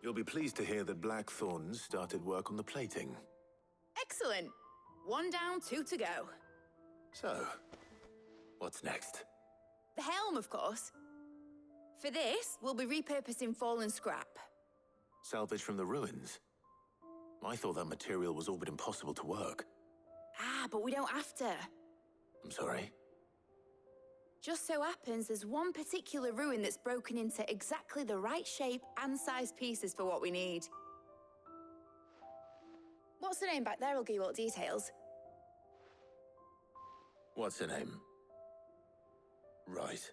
You'll be pleased to hear that Blackthorn started work on the plating. Excellent. 1 down, 2 to go. So, what's next? The helm, of course. For this, we'll be repurposing fallen scrap. Salvage from the ruins? I thought that material was all but impossible to work. Ah, but we don't have to. I'm sorry? Just so happens there's one particular ruin that's broken into exactly the right shape and size pieces for what we need. What's the name back there? I'll give you all the details. What's her name? Right.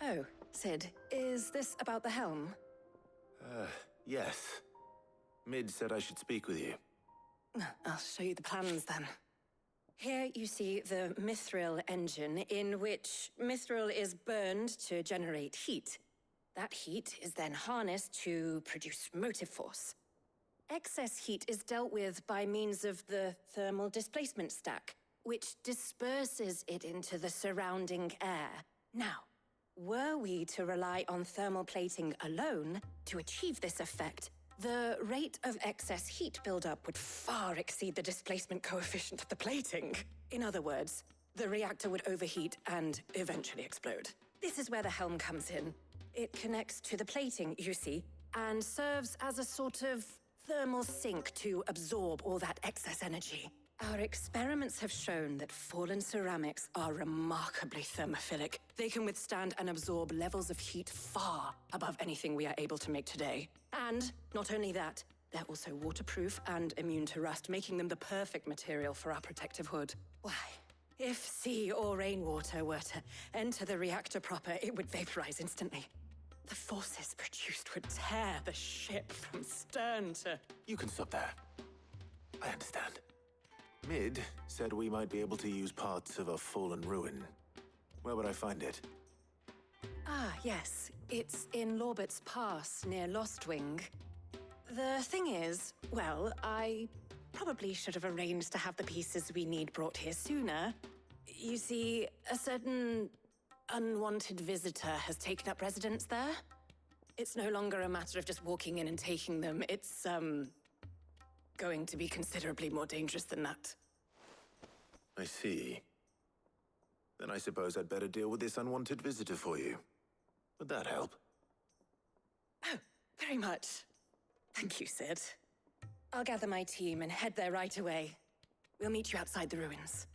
Oh, Sid, is this about the helm? Yes. Mid said I should speak with you. I'll show you the plans then. Here you see the mithril engine, in which mithril is burned to generate heat. That heat is then harnessed to produce motive force. Excess heat is dealt with by means of the thermal displacement stack, which disperses it into the surrounding air. Now, were we to rely on thermal plating alone to achieve this effect, the rate of excess heat buildup would far exceed the displacement coefficient of the plating. In other words, the reactor would overheat and eventually explode. This is where the helm comes in. It connects to the plating, you see, and serves as a sort of thermal sink to absorb all that excess energy. Our experiments have shown that fallen ceramics are remarkably thermophilic. They can withstand and absorb levels of heat far above anything we are able to make today. And not only that, they're also waterproof and immune to rust, making them the perfect material for our protective hood. Why, if sea or rainwater were to enter the reactor proper, it would vaporize instantly. The forces produced would tear the ship from stern to... You can stop there. I understand. Mid said we might be able to use parts of a fallen ruin. Where would I find it? Ah, yes. It's in Lorbert's Pass, near Lostwing. The thing is, well, I probably should have arranged to have the pieces we need brought here sooner. You see, a certain unwanted visitor has taken up residence there. It's no longer a matter of just walking in and taking them. It's, going to be considerably more dangerous than that. I see. Then I suppose I'd better deal with this unwanted visitor for you. Would that help? Oh, very much. Thank you, Sid. I'll gather my team and head there right away. We'll meet you outside the ruins.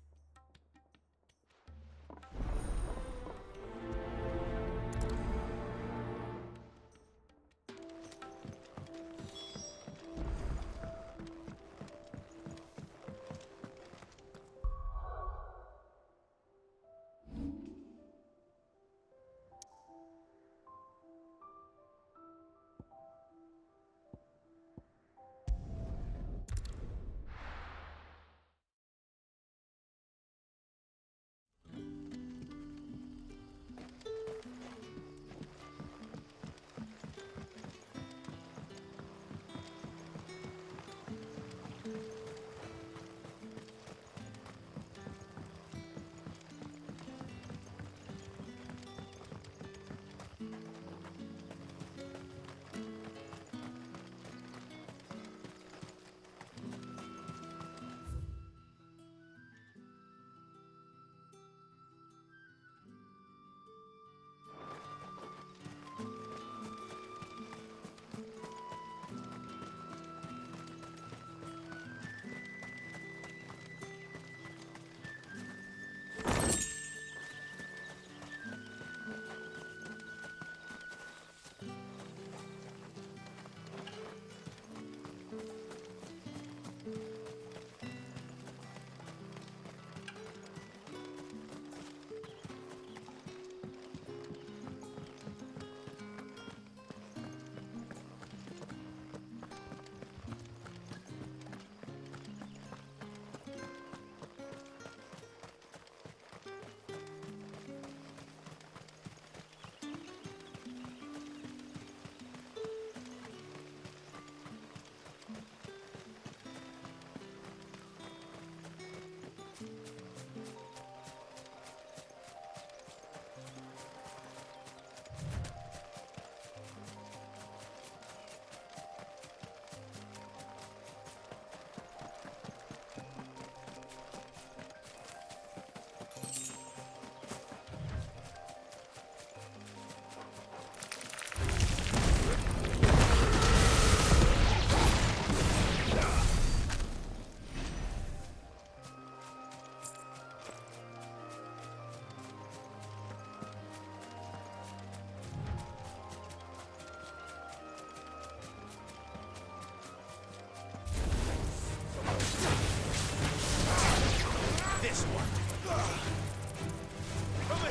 Over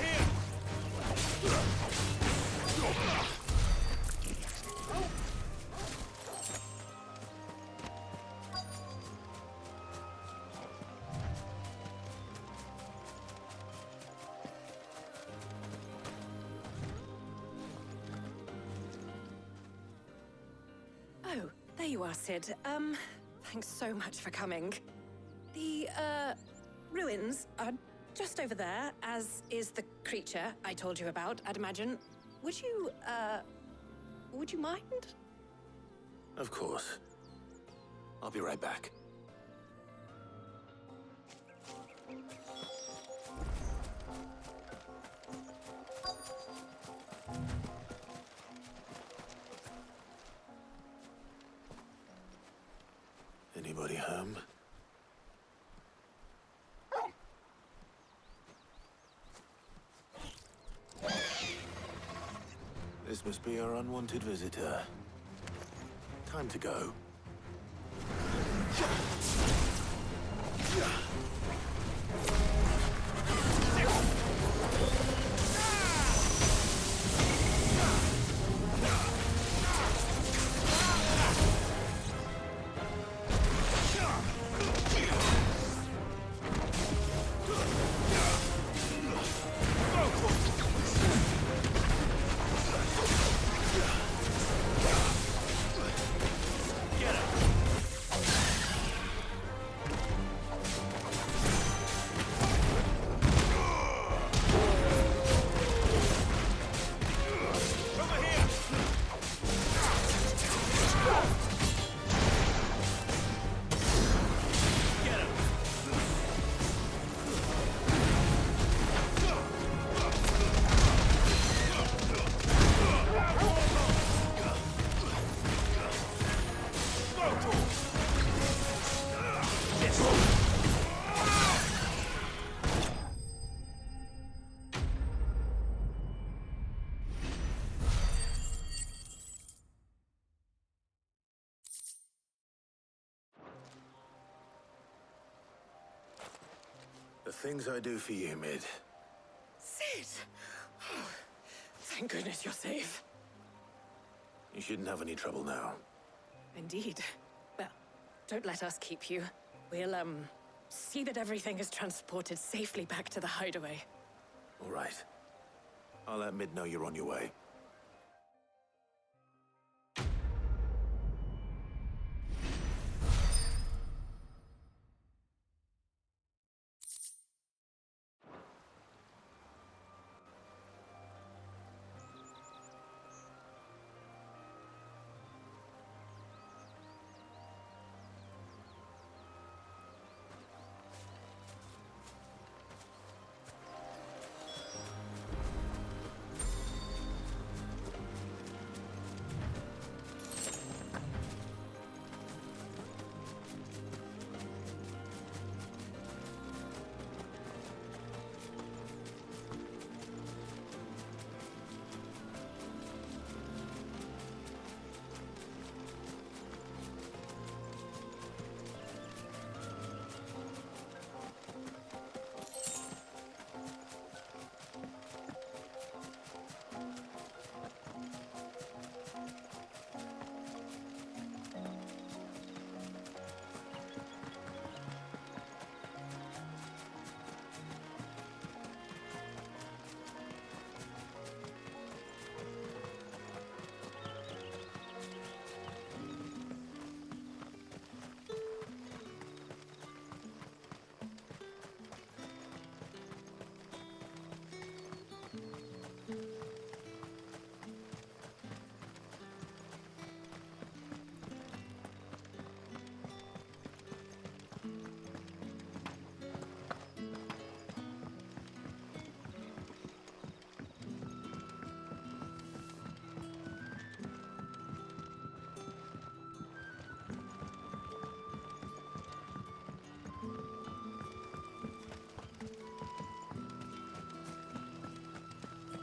here! Oh, there you are, Sid. Thanks so much for coming. The, ruins are just over there, as is the creature I told you about, I'd imagine. Would you mind? Of course. I'll be right back. Anybody home? This must be our unwanted visitor. Time to go. The things I do for you, Mid. Sid! Oh, thank goodness you're safe. You shouldn't have any trouble now. Indeed. Well, don't let us keep you. We'll, see that everything is transported safely back to the hideaway. All right. I'll let Mid know you're on your way.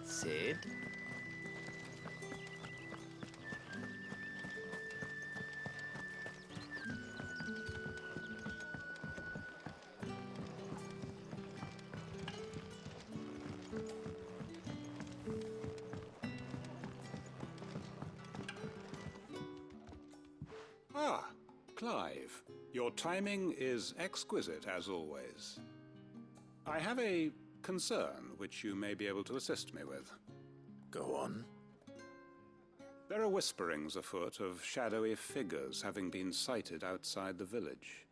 Sid? Ah, Clive. Your timing is exquisite, as always. I have a concern which you may be able to assist me with. Go on. There are whisperings afoot of shadowy figures having been sighted outside the village.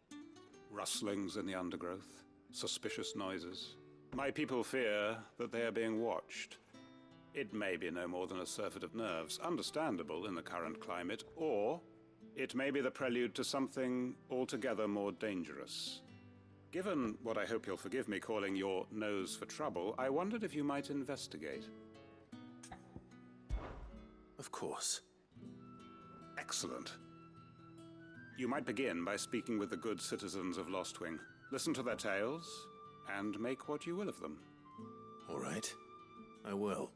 Rustlings in the undergrowth, suspicious noises. My people fear that they are being watched. It may be no more than a surfeit of nerves, understandable in the current climate, or it may be the prelude to something altogether more dangerous. Given what I hope you'll forgive me calling your nose for trouble, I wondered if you might investigate. Of course. Excellent. You might begin by speaking with the good citizens of Lostwing. Listen to their tales, and make what you will of them. All right. I will.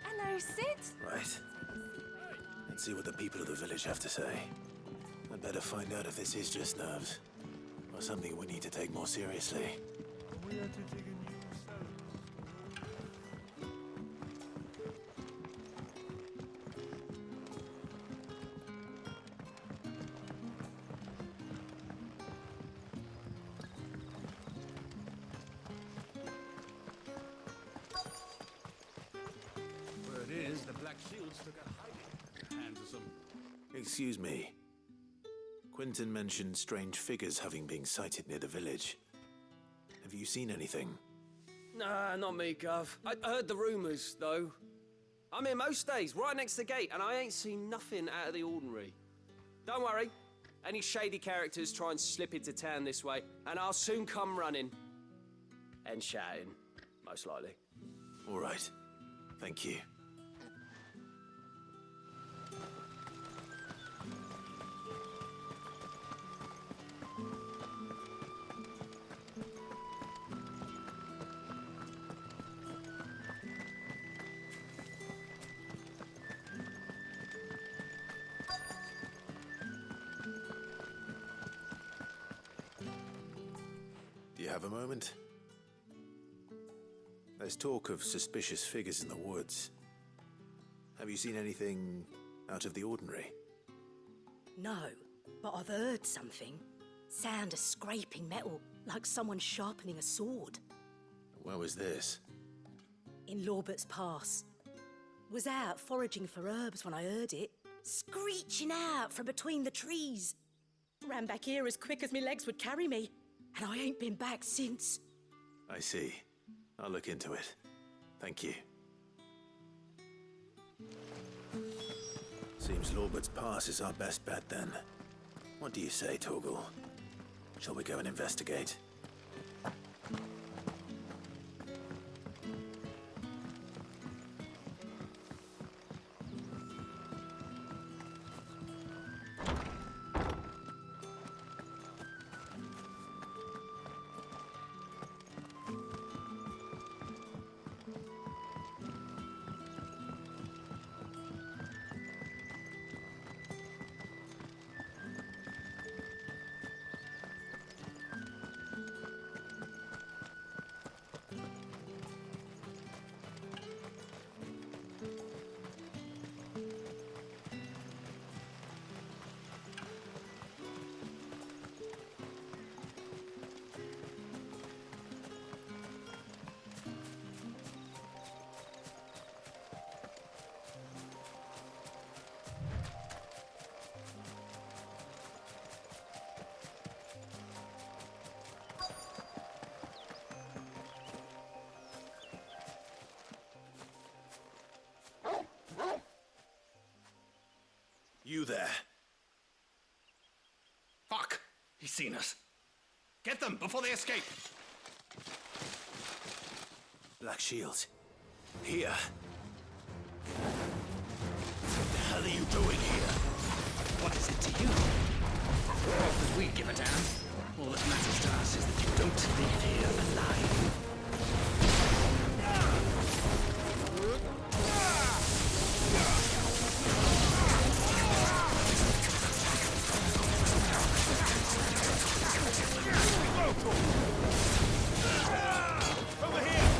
Hello, Sid. Right. Let's see what the people of the village have to say. I'd better find out if this is just nerves, or something we need to take more seriously. We are to dig a new cell. Word is, the Black Shields took a hiding. Hands of some. Excuse me. Quentin mentioned strange figures having been sighted near the village. Have you seen anything? Nah, not me, Gov. I heard the rumours, though. I'm here most days, right next to the gate, and I ain't seen nothing out of the ordinary. Don't worry. Any shady characters try and slip into town this way, and I'll soon come running. And shouting, most likely. All right. Thank you. Do you have a moment? There's talk of suspicious figures in the woods. Have you seen anything out of the ordinary? No, but I've heard something. Sound of scraping metal, like someone sharpening a sword. Where was this? In Lorbert's Pass. Was out foraging for herbs when I heard it. Screeching out from between the trees. Ran back here as quick as my legs would carry me. And I ain't been back since. I see. I'll look into it. Thank you. Seems Lorbert's Pass is our best bet then. What do you say, Torgal? Shall we go and investigate? You there. Fuck! He's seen us. Get them before they escape. Black Shields. Here. What the hell are you doing here? What is it to you? As we give a damn. All that matters to us is that you don't leave here alive. Over here!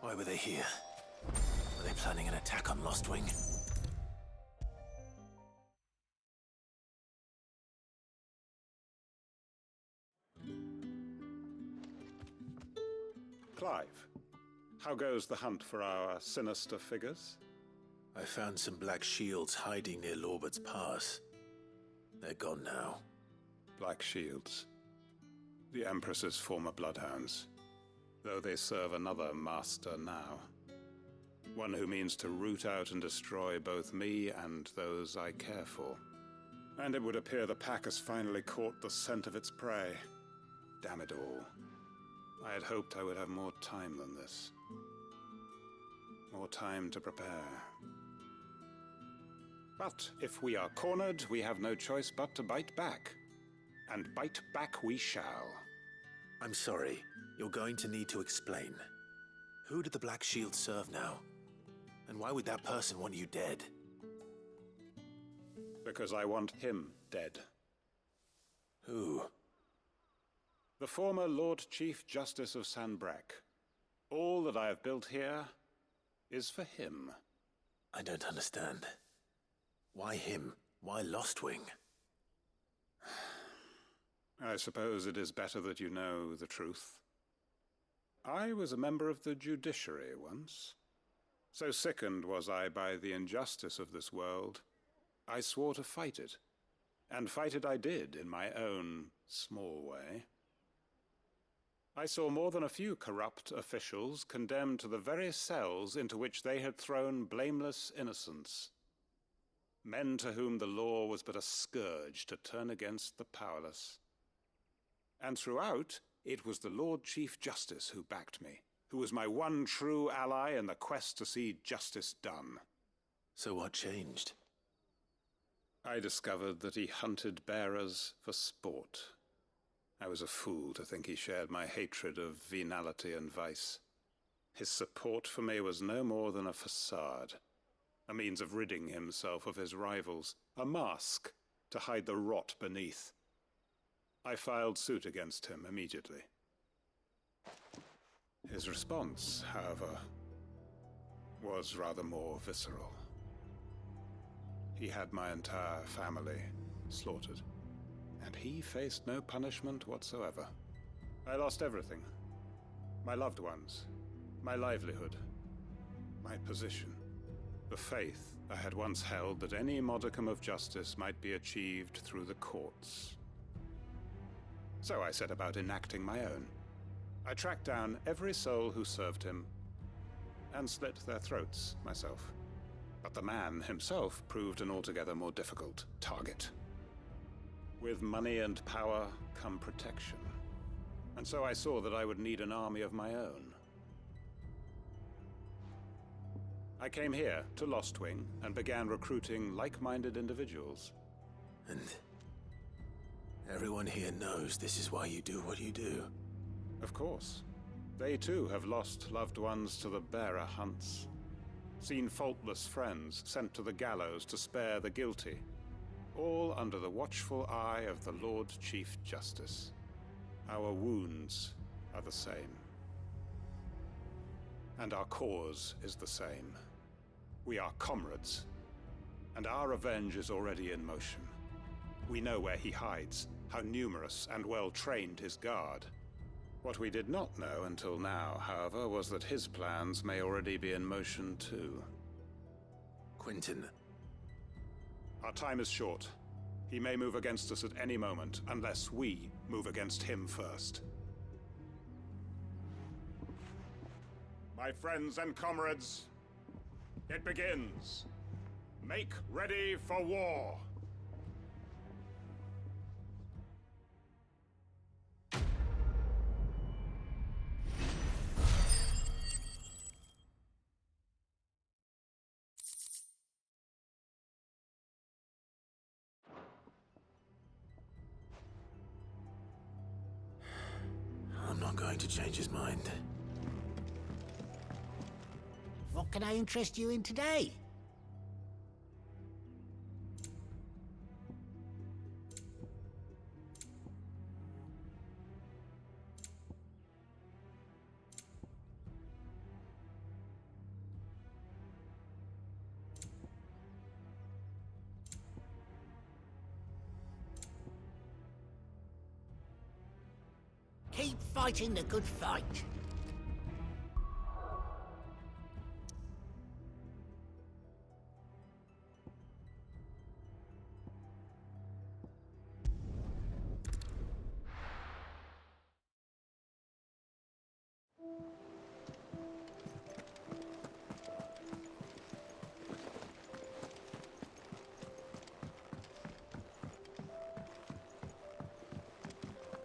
Why were they here? Were they planning an attack on Lostwing? Clive, how goes the hunt for our sinister figures? I found some black shields hiding near Lorbert's Pass. They're gone now. Black Shields. The Empress's former bloodhounds. Though they serve another master now. One who means to root out and destroy both me and those I care for. And it would appear the pack has finally caught the scent of its prey. Damn it all. I had hoped I would have more time than this. More time to prepare. But if we are cornered, we have no choice but to bite back. And bite back we shall. I'm sorry. You're going to need to explain. Who did the Black Shield serve now? And why would that person want you dead? Because I want him dead. Who? The former Lord Chief Justice of Sanbreque. All that I have built here is for him. I don't understand. Why him? Why Lostwing? I suppose it is better that you know the truth. I was a member of the judiciary once. So sickened was I by the injustice of this world, I swore to fight it. And fight it I did in my own small way. I saw more than a few corrupt officials condemned to the very cells into which they had thrown blameless innocents. Men to whom the law was but a scourge to turn against the powerless. And throughout, it was the Lord Chief Justice who backed me, who was my one true ally in the quest to see justice done. So what changed? I discovered that he hunted bearers for sport. I was a fool to think he shared my hatred of venality and vice. His support for me was no more than a facade, a means of ridding himself of his rivals, a mask to hide the rot beneath. I filed suit against him immediately. His response, however, was rather more visceral. He had my entire family slaughtered, and he faced no punishment whatsoever. I lost everything. My loved ones, my livelihood, my position, the faith I had once held that any modicum of justice might be achieved through the courts. So I set about enacting my own. I tracked down every soul who served him, and slit their throats myself. But the man himself proved an altogether more difficult target. With money and power come protection. And so I saw that I would need an army of my own. I came here to Lostwing and began recruiting like-minded individuals. And everyone here knows this is why you do what you do. Of course. They too have lost loved ones to the bearer hunts. Seen faultless friends sent to the gallows to spare the guilty. All under the watchful eye of the Lord Chief Justice. Our wounds are the same. And our cause is the same. We are comrades. And our revenge is already in motion. We know where he hides, how numerous and well-trained his guard. What we did not know until now, however, was that his plans may already be in motion too. Quentin. Our time is short. He may move against us at any moment, unless we move against him first. My friends and comrades, it begins. Make ready for war. I'm not going to change his mind. What can I interest you in today? Keep fighting the good fight.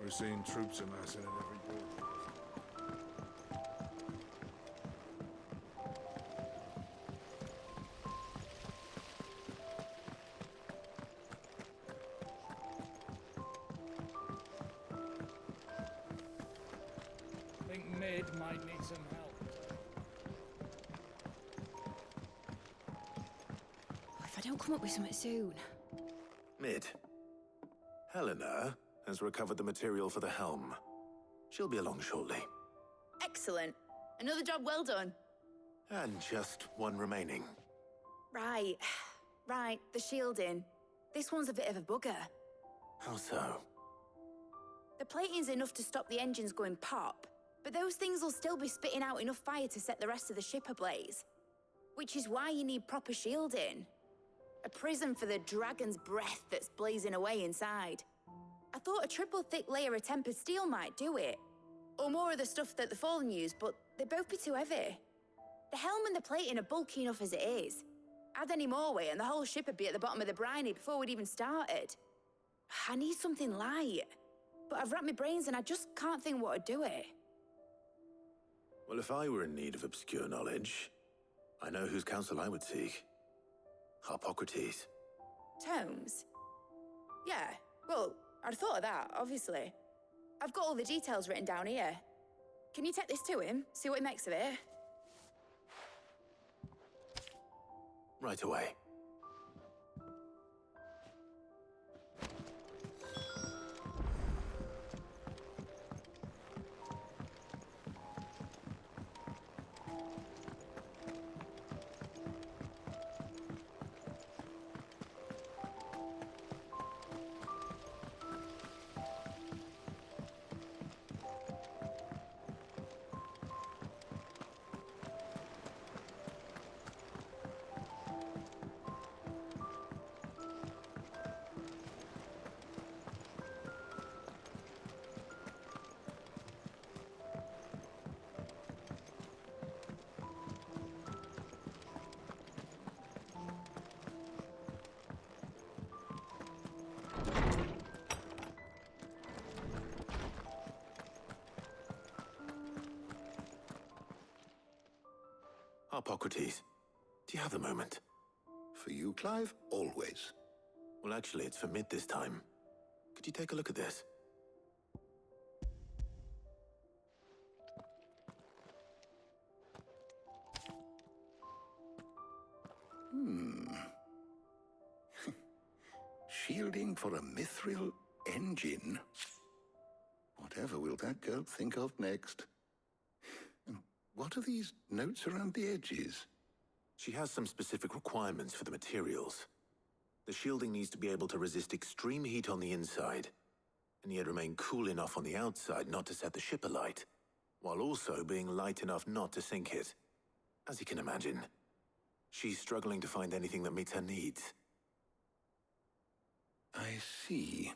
We're seeing troops amassing at every door. Think Mid might need some help. If I don't come up with something soon. Mid. Helena has recovered the material for the helm. She'll be along shortly. Excellent. Another job well done. And just one remaining. Right. Right, the shielding. This one's a bit of a bugger. How so? The plating's enough to stop the engines going pop, but those things will still be spitting out enough fire to set the rest of the ship ablaze. Which is why you need proper shielding. A prison for the dragon's breath that's blazing away inside. I thought a triple thick layer of tempered steel might do it. Or more of the stuff that the Fallen use, but they'd both be too heavy. The helm and the plating are bulky enough as it is. Add any more weight and the whole ship would be at the bottom of the briny before we'd even started. I need something light. But I've racked my brains and I just can't think what would do it. Well, if I were in need of obscure knowledge, I know whose counsel I would seek. Harpocrates. Tomes? Yeah, well, I'd thought of that, obviously. I've got all the details written down here. Can you take this to him, see what he makes of it? Right away. Harpocrates, do you have a moment? For you, Clive, always. Well, actually, it's for Mid this time. Could you take a look at this? Shielding for a mithril engine? Whatever will that girl think of next? And what are these notes around the edges? She has some specific requirements for the materials. The shielding needs to be able to resist extreme heat on the inside, and yet remain cool enough on the outside not to set the ship alight, while also being light enough not to sink it. As you can imagine, she's struggling to find anything that meets her needs. I see.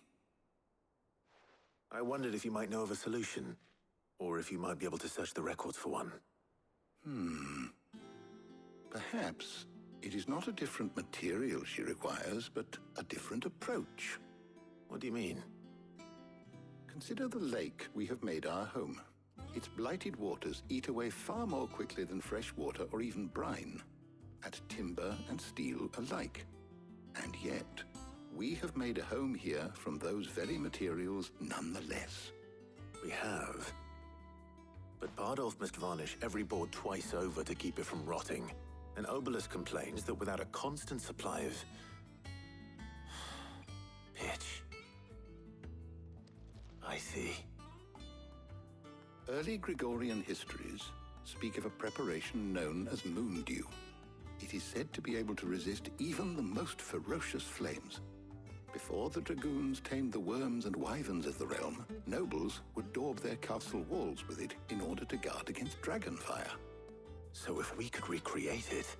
I wondered if you might know of a solution, or if you might be able to search the records for one. Perhaps it is not a different material she requires, but a different approach. What do you mean? Consider the lake we have made our home. Its blighted waters eat away far more quickly than fresh water or even brine, at timber and steel alike. And yet, we have made a home here from those very materials nonetheless. We have. But Bardolph must varnish every board twice over to keep it from rotting. And Obelus complains that without a constant supply of pitch. I see. Early Gregorian histories speak of a preparation known as moondew. It is said to be able to resist even the most ferocious flames. Before the dragoons tamed the worms and wyverns of the realm, nobles would daub their castle walls with it in order to guard against dragonfire. So if we could recreate it...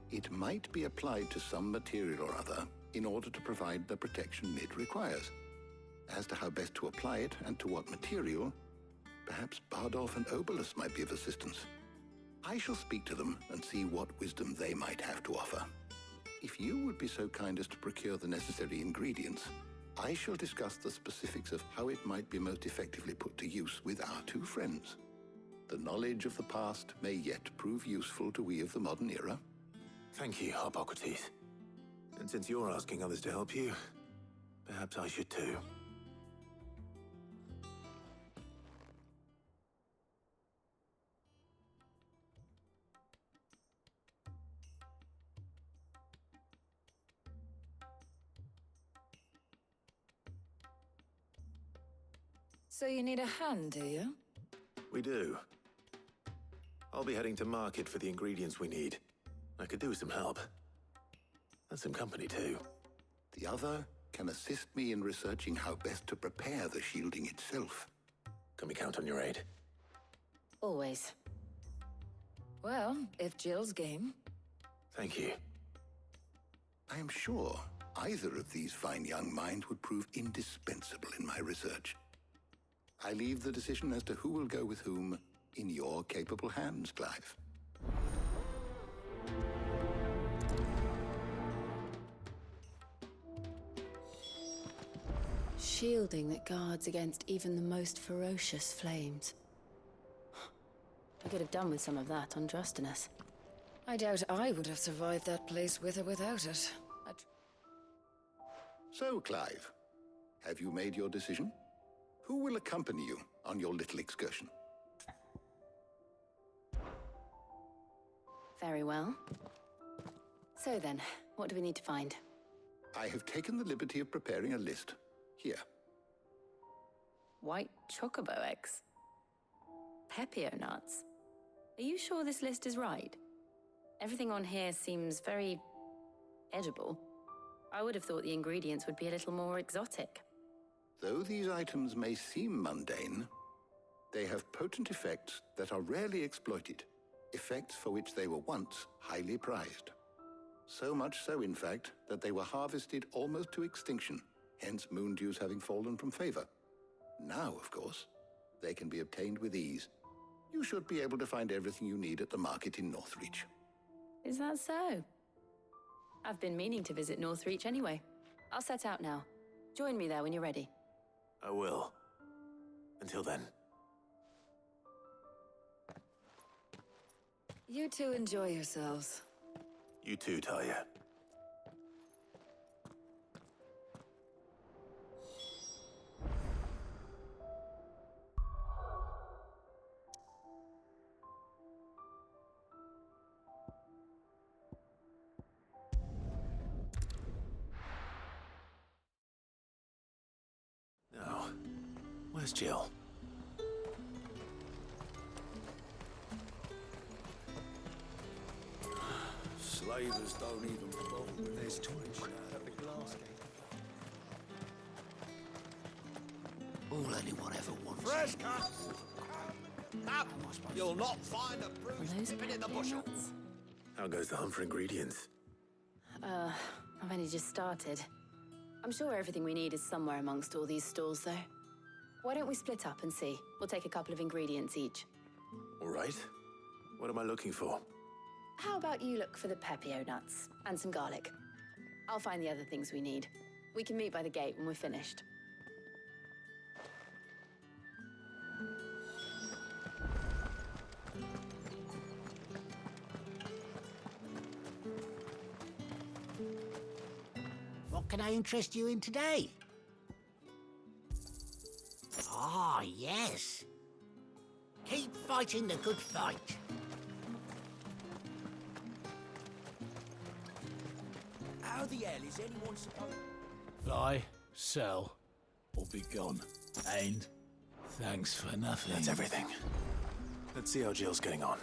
It might be applied to some material or other in order to provide the protection Mid requires. As to how best to apply it and to what material, perhaps Bardolph and Obolus might be of assistance. I shall speak to them and see what wisdom they might have to offer. If you would be so kind as to procure the necessary ingredients, I shall discuss the specifics of how it might be most effectively put to use with our two friends. The knowledge of the past may yet prove useful to we of the modern era. Thank you, Hippocrates. And since you're asking others to help you, perhaps I should too. So you need a hand, do you? We do. I'll be heading to market for the ingredients we need. I could do with some help. And some company, too. The other can assist me in researching how best to prepare the shielding itself. Can we count on your aid? Always. Well, if Jill's game. Thank you. I am sure either of these fine young minds would prove indispensable in my research. I leave the decision as to who will go with whom in your capable hands, Clive. Shielding that guards against even the most ferocious flames. I could have done with some of that on Drustinus. I doubt I would have survived that place with or without it. So, Clive, have you made your decision? Who will accompany you on your little excursion? Very well. So then, what do we need to find? I have taken the liberty of preparing a list. Here. White chocobo eggs. Pepio nuts. Are you sure this list is right? Everything on here seems very edible. I would have thought the ingredients would be a little more exotic. Though these items may seem mundane, they have potent effects that are rarely exploited, effects for which they were once highly prized. So much so, in fact, that they were harvested almost to extinction, hence moon dews having fallen from favor. Now, of course, they can be obtained with ease. You should be able to find everything you need at the market in Northreach. Is that so? I've been meaning to visit Northreach anyway. I'll set out now. Join me there when you're ready. I will. Until then. You two enjoy yourselves. You too, Talia. Now, where's Jill? Slavers don't even bother with their torch at the glass gate. All anyone ever wants. Fresh cut! Up! You'll not find a bruised pin in the bushel. How goes the hunt for ingredients? I've only just started. I'm sure everything we need is somewhere amongst all these stalls, though. Why don't we split up and see? We'll take a couple of ingredients each. All right. What am I looking for? How about you look for the pepio nuts and some garlic? I'll find the other things we need. We can meet by the gate when we're finished. What can I interest you in today? Ah, yes. Keep fighting the good fight. How the hell is anyone supposed... Buy, sell, or be gone. And thanks for nothing. That's everything. Let's see how Jill's getting on.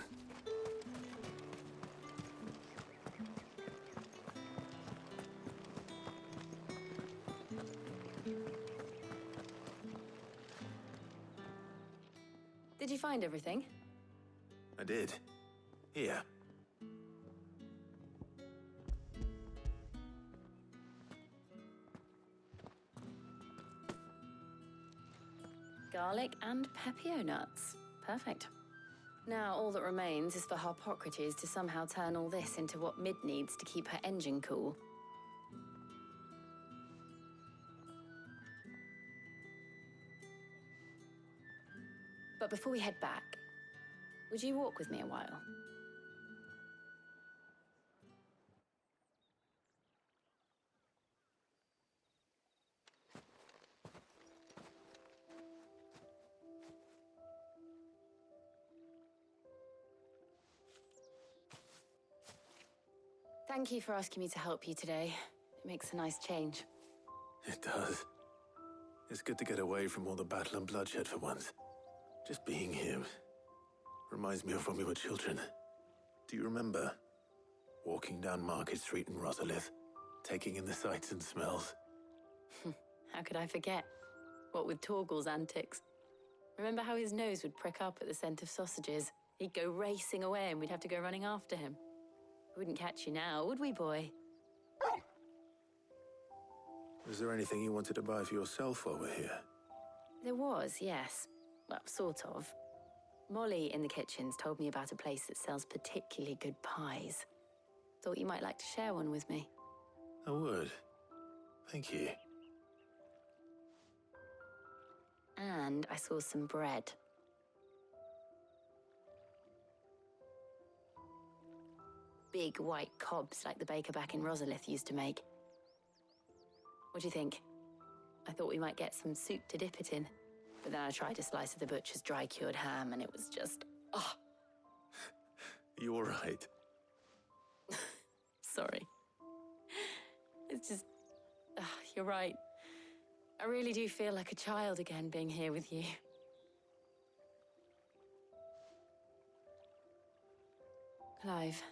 Did you find everything? I did. Here. Garlic and pepio nuts. Perfect. Now all that remains is for Harpocrates to somehow turn all this into what Mid needs to keep her engine cool. But before we head back, would you walk with me a while? Thank you for asking me to help you today. It makes a nice change. It does. It's good to get away from all the battle and bloodshed for once. Just being here reminds me of when we were children. Do you remember? Walking down Market Street in Rosalith, taking in the sights and smells. How could I forget? What with Torgal's antics. Remember how his nose would prick up at the scent of sausages? He'd go racing away and we'd have to go running after him. We wouldn't catch you now, would we, boy? Was there anything you wanted to buy for yourself while we're here? There was, yes. Well, sort of. Molly in the kitchens told me about a place that sells particularly good pies. Thought you might like to share one with me. I would. Thank you. And I saw some bread. Big white cobs like the baker back in Rosalith used to make. What do you think? I thought we might get some soup to dip it in. But then I tried a slice of the butcher's dry-cured ham and it was just... oh. You all right? Sorry. It's just... you're right. I really do feel like a child again being here with you. Clive.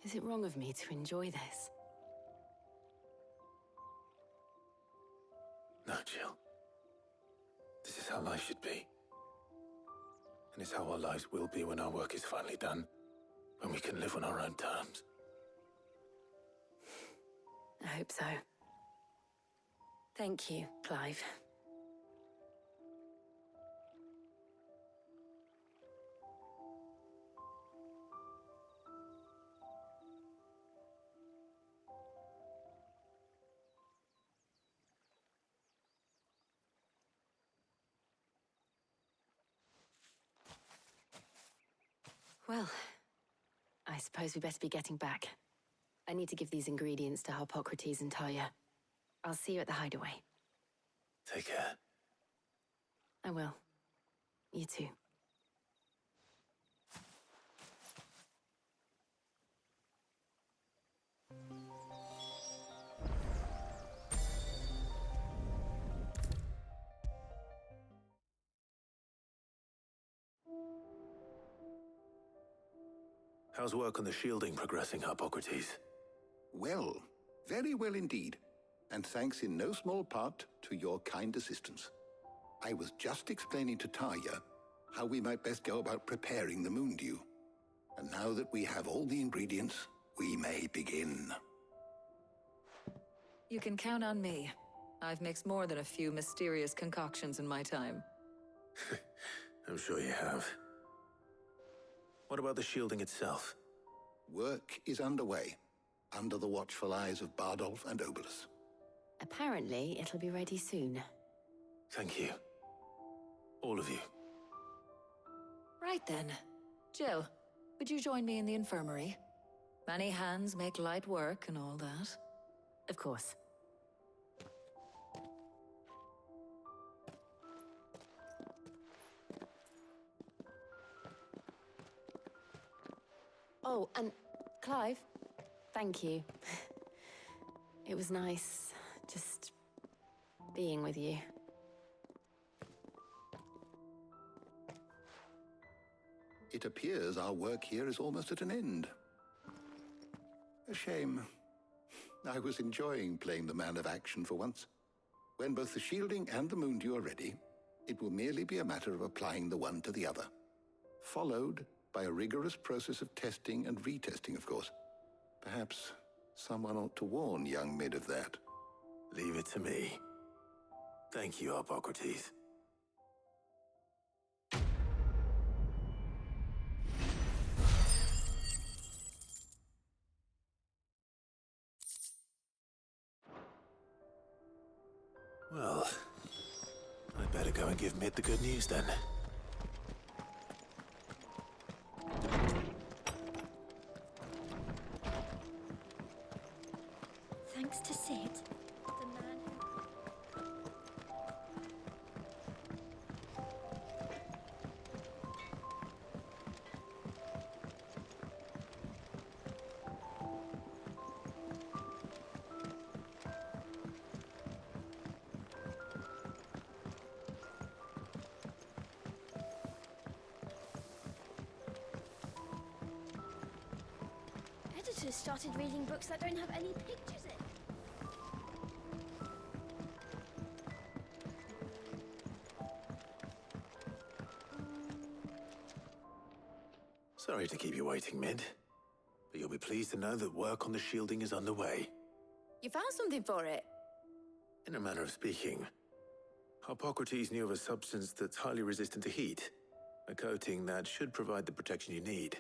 Is it wrong of me to enjoy this? No, Jill. This is how life should be. And it's how our lives will be when our work is finally done. When we can live on our own terms. I hope so. Thank you, Clive. Well, I suppose we better be getting back. I need to give these ingredients to Harpocrates and Talia. I'll see you at the hideaway. Take care. I will. You too. How's work on the shielding progressing, Harpocrates? Well, very well indeed. And thanks in no small part to your kind assistance. I was just explaining to Talia how we might best go about preparing the moondew. And now that we have all the ingredients, we may begin. You can count on me. I've mixed more than a few mysterious concoctions in my time. I'm sure you have. What about the shielding itself? Work is underway, under the watchful eyes of Bardolph and Obolus. Apparently, it'll be ready soon. Thank you. All of you. Right then. Jill, would you join me in the infirmary? Many hands make light work and all that. Of course. Oh, and Clive, thank you. It was nice, just being with you. It appears our work here is almost at an end. A shame. I was enjoying playing the man of action for once. When both the shielding and the moondew are ready, It will merely be a matter of applying the one to the other, followed by a rigorous process of testing and retesting, of course. Perhaps someone ought to warn young Mid of that. Leave it to me. Thank you, Hippocrates. Well, I'd better go and give Mid the good news then. Thanks to Sid, the man editors started reading books that don't have any pictures in. Sorry to keep you waiting, Mid, but you'll be pleased to know that work on the shielding is underway. You found something for it? In a manner of speaking, Hippocrates knew of a substance that's highly resistant to heat, a coating that should provide the protection you need.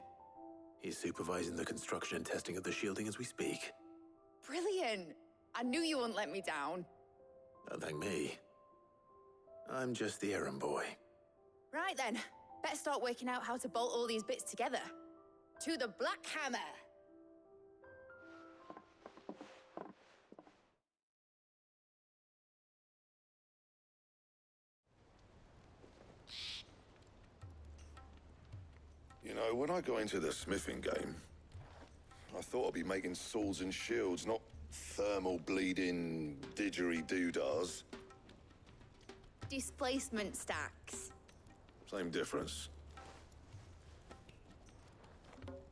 He's supervising the construction and testing of the shielding as we speak. Brilliant! I knew you wouldn't let me down. Don't thank me. I'm just the errand boy. Right then, better start working out how to bolt all these bits together. To the Black Hammer! You know, when I got into the smithing game, I thought I'd be making swords and shields, not thermal bleeding didgeridoo-dahs. Displacement stacks. Same difference.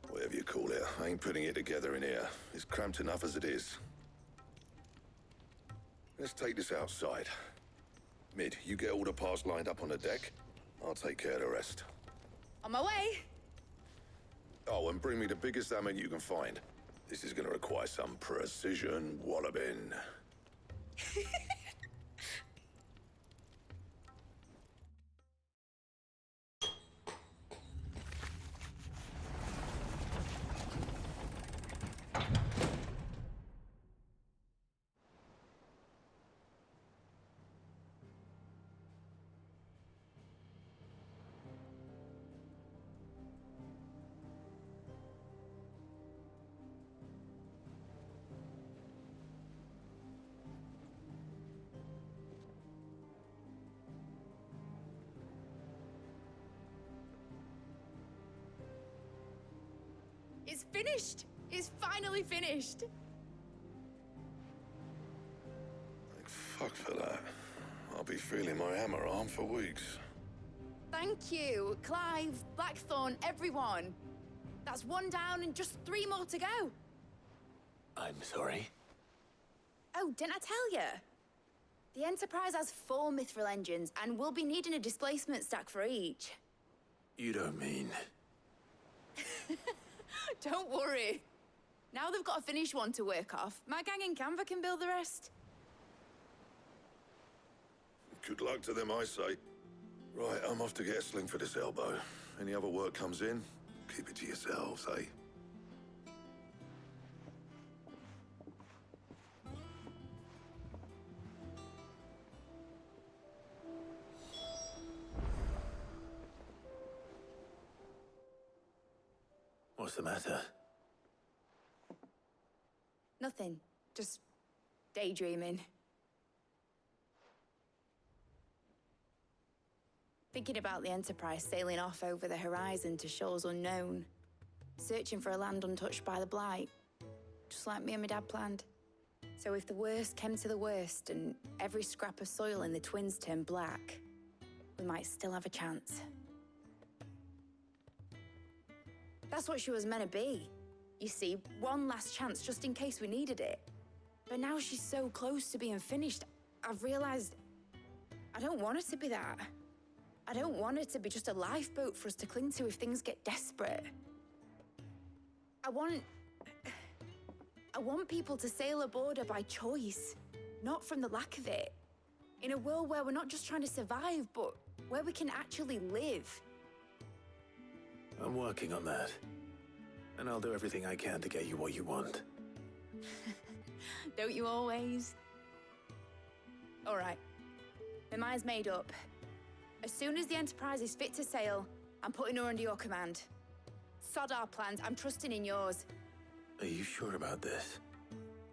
Whatever you call it, I ain't putting it together in here. It's cramped enough as it is. Let's take this outside. Mid, you get all the parts lined up on the deck. I'll take care of the rest. On my way! Oh, and bring me the biggest hammer you can find. This is gonna require some precision walloping. It's finished! It's finally finished! Thank fuck for that. I'll be feeling my hammer arm for weeks. Thank you, Clive, Blackthorn, everyone. That's one down and just 3 more to go. I'm sorry. Oh, didn't I tell you? The Enterprise has 4 mithril engines, and we'll be needing a displacement stack for each. You don't mean... Don't worry. Now they've got a finished one to work off. My gang in Canva can build the rest. Good luck to them, I say. Right, I'm off to get a sling for this elbow. Any other work comes in, keep it to yourselves, eh? What's the matter? Nothing. Just daydreaming. Thinking about the Enterprise sailing off over the horizon to shores unknown. Searching for a land untouched by the Blight. Just like me and my dad planned. So if the worst came to the worst and every scrap of soil in the Twins turned black, we might still have a chance. That's what she was meant to be. You see, one last chance just in case we needed it. But now she's so close to being finished, I've realized I don't want her to be that. I don't want it to be just a lifeboat for us to cling to if things get desperate. I want people to sail aboard her by choice, not from the lack of it. In a world where we're not just trying to survive, but where we can actually live. I'm working on that. And I'll do everything I can to get you what you want. Don't you always? All right. My mind's made up. As soon as the Enterprise is fit to sail, I'm putting her under your command. Sod our plans, I'm trusting in yours. Are you sure about this?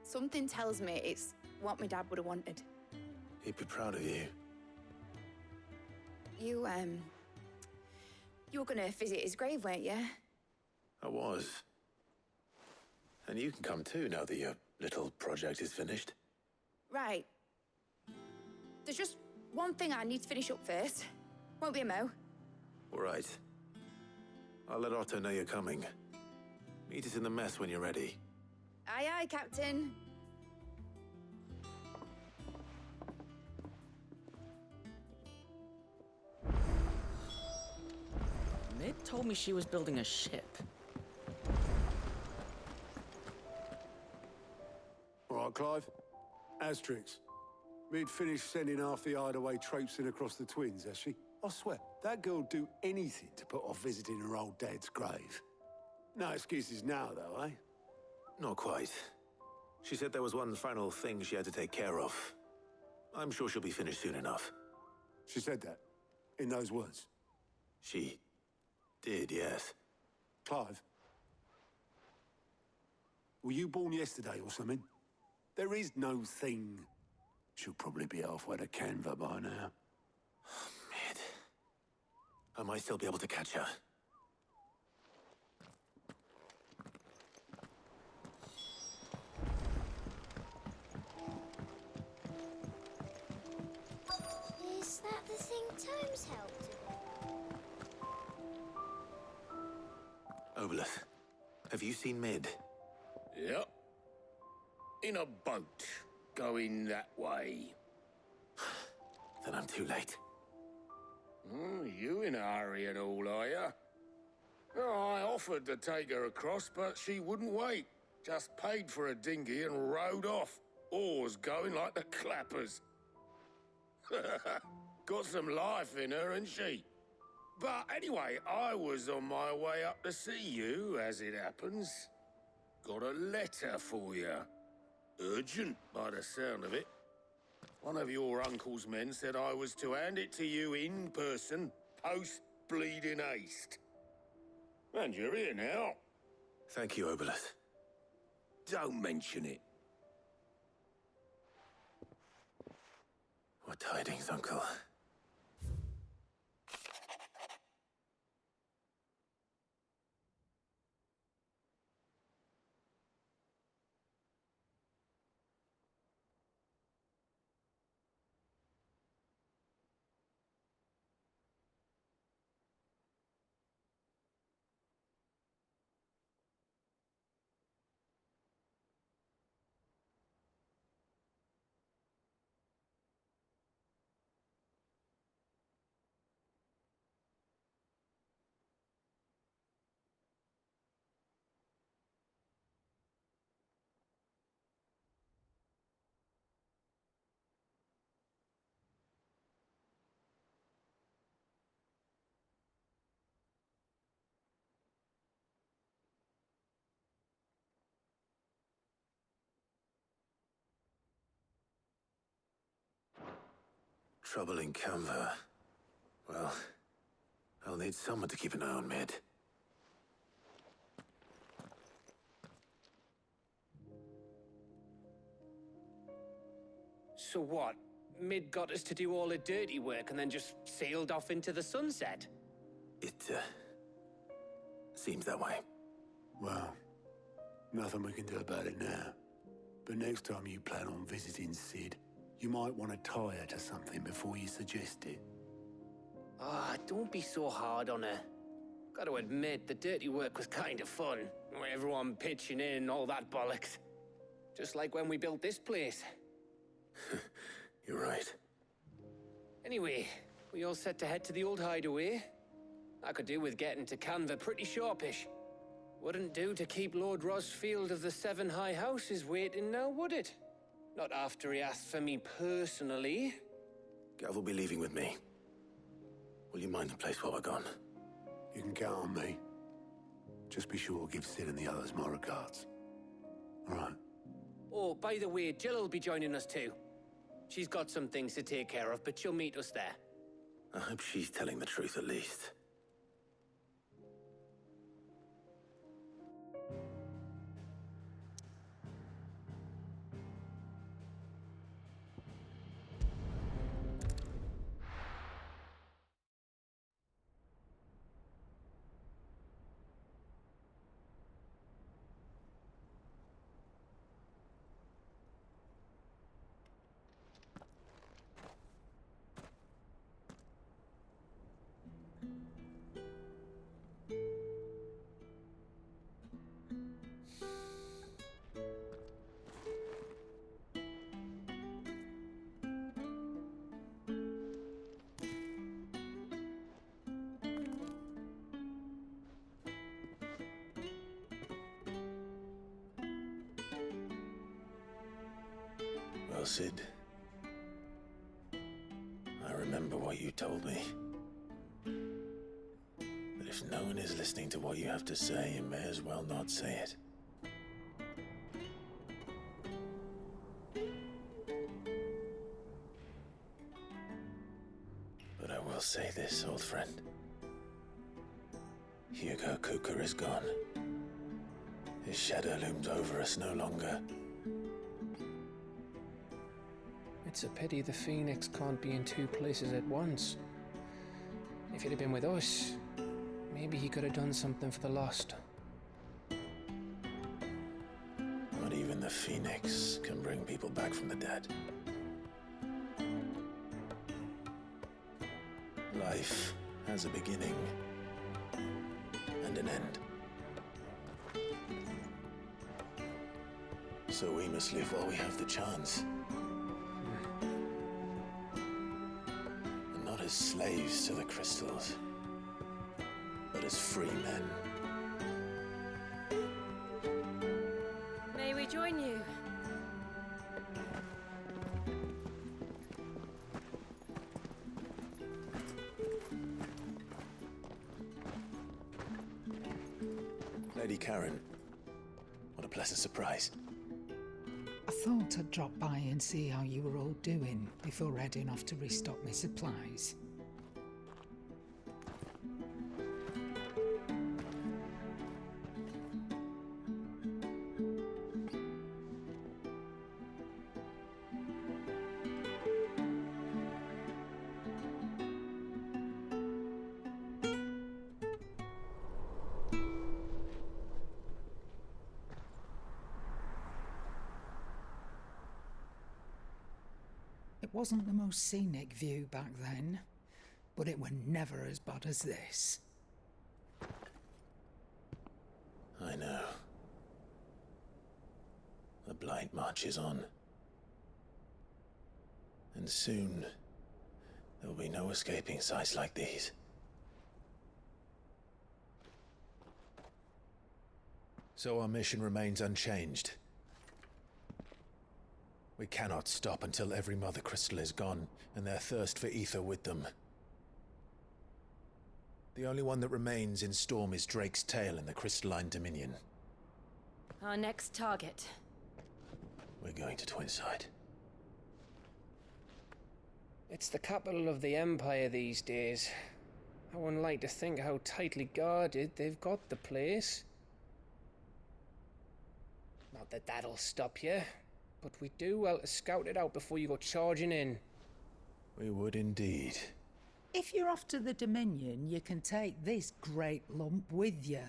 Something tells me it's what my dad would have wanted. He'd be proud of you. You were gonna visit his grave, weren't you? I was. And you can come too now that your little project is finished. Right. There's just one thing I need to finish up first. Won't be a mo. All right. I'll let Otto know you're coming. Meet us in the mess when you're ready. Aye, aye, Captain. Mid told me she was building a ship. All right, Clive. Asterix. Mid finished sending half the hideaway traipsing across the twins, has she? I swear, that girl'd do anything to put off visiting her old dad's grave. No excuses now, though, eh? Not quite. She said there was one final thing she had to take care of. I'm sure she'll be finished soon enough. She said that? In those words? She did, yes. Clive? Were you born yesterday or something? There is no thing. She'll probably be halfway to Canva by now. Mid. I might still be able to catch her. Is that the thing Tomes helped with? Obelus, have you seen Mid? Yep. In a boat, going that way. Then I'm too late. You in a hurry and all, are you? Oh, I offered to take her across, but she wouldn't wait. Just paid for a dinghy and rowed off. Oars going like the clappers. Got some life in her, ain't she? But anyway, I was on my way up to see you, as it happens. Got a letter for you. Urgent, by the sound of it. One of your uncle's men said I was to hand it to you in person, post-bleeding haste. And you're here now. Thank you, Obelus. Don't mention it. What tidings, Uncle? Trouble in Canva. Well, I'll need someone to keep an eye on Mid. So what? Mid got us to do all the dirty work and then just sailed off into the sunset? It, seems that way. Well, nothing we can do about it now. But next time you plan on visiting Sid, you might want to tie her to something before you suggest it. Ah, don't be so hard on her. Got to admit, the dirty work was kind of fun. Everyone pitching in, all that bollocks. Just like when we built this place. You're right. Anyway, we all set to head to the old hideaway? I could do with getting to Canva pretty sharpish. Wouldn't do to keep Lord Rosfield of the Seven High Houses waiting now, would it? Not after he asked for me personally. Gav will be leaving with me. Will you mind the place while we're gone? You can count on me. Just be sure to give Sid and the others my regards. All right. Oh, by the way, Jill will be joining us too. She's got some things to take care of, but she'll meet us there. I hope she's telling the truth at least. Well, Sid, I remember what you told me. That if no one is listening to what you have to say, you may as well not say it. But I will say this, old friend. Hugo Kuka is gone. His shadow looms over us no longer. It's a pity the Phoenix can't be in two places at once. If he'd have been with us, maybe he could have done something for the lost. Not even the Phoenix can bring people back from the dead. Life has a beginning and an end. So we must live while we have the chance. And not as slaves to the crystals, but as free men. May we join you? Lady Karen, what a pleasant surprise. I thought I'd drop by and see how you were all doing before heading off to restock my supplies. It wasn't the most scenic view back then, but it were never as bad as this. I know. The blight marches on. And soon, there will be no escaping sights like these. So our mission remains unchanged. We cannot stop until every Mother Crystal is gone, and their thirst for ether with them. The only one that remains in Storm is Drake's Tail in the Crystalline Dominion. Our next target. We're going to Twinside. It's the capital of the Empire these days. I wouldn't like to think how tightly guarded they've got the place. Not that that'll stop you, but we do well to scout it out before you go charging in. We would indeed. If you're off to the Dominion, you can take this great lump with you.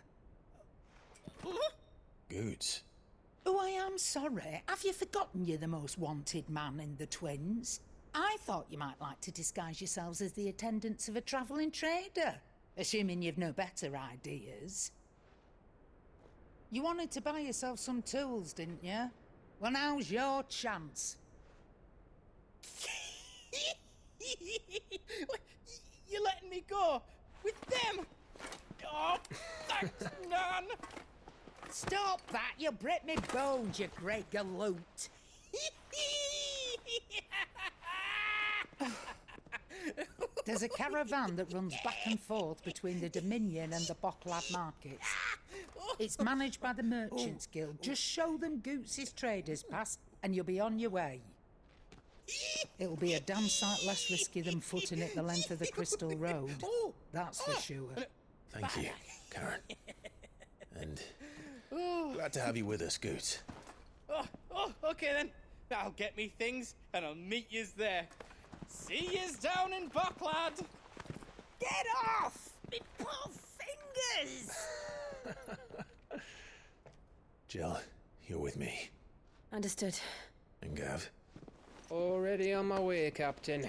Goods. Oh, I am sorry. Have you forgotten you're the most wanted man in the Twins? I thought you might like to disguise yourselves as the attendants of a travelling trader, assuming you've no better ideas. You wanted to buy yourself some tools, didn't you? Well, now's your chance. letting me go with them? Oh, thanks, Nan. Stop that! You'll break me bones, you great galoot. There's a caravan that runs back and forth between the Dominion and the Bocklad markets. It's managed by the Merchants Guild. Just show them Goots' traders pass and you'll be on your way. It'll be a damn sight less risky than footing it the length of the Crystal Road. That's for sure. Thank you, Karen. And glad to have you with us, Goots. Okay then. I'll get me things and I'll meet yous there. See yous down in Bocklad. Get off! Me poor fingers! Jill, you're with me. Understood. And Gav? Already on my way, Captain.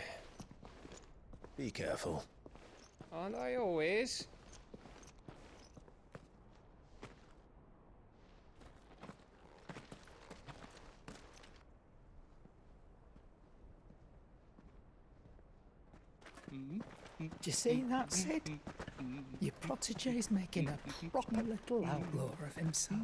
Be careful. Aren't I always? Do you see that, Sid? Your protege's making a proper little outlaw of himself.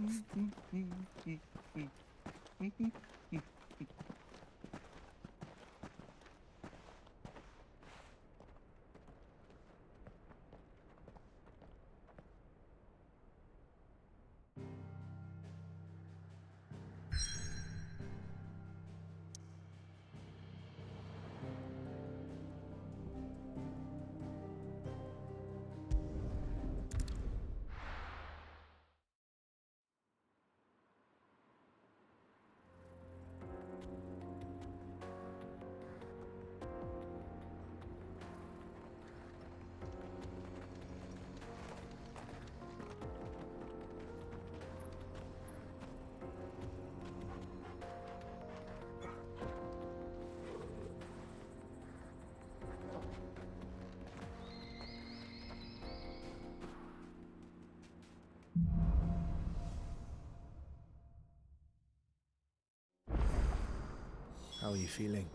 How are you feeling?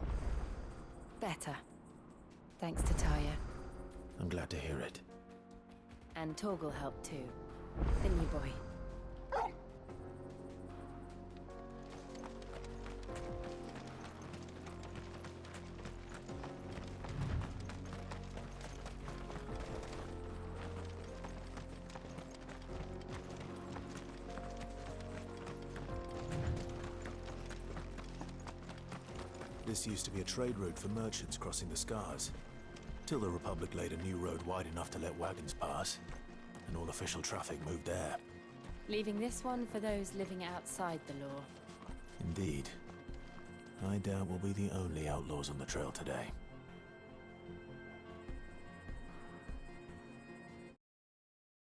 Better. Thanks to Taya. I'm glad to hear it. And Torgal helped too. Didn't you, boy? This used to be a trade route for merchants crossing the Scars, till the Republic laid a new road wide enough to let wagons pass, and all official traffic moved there. Leaving this one for those living outside the law. Indeed. I doubt we'll be the only outlaws on the trail today.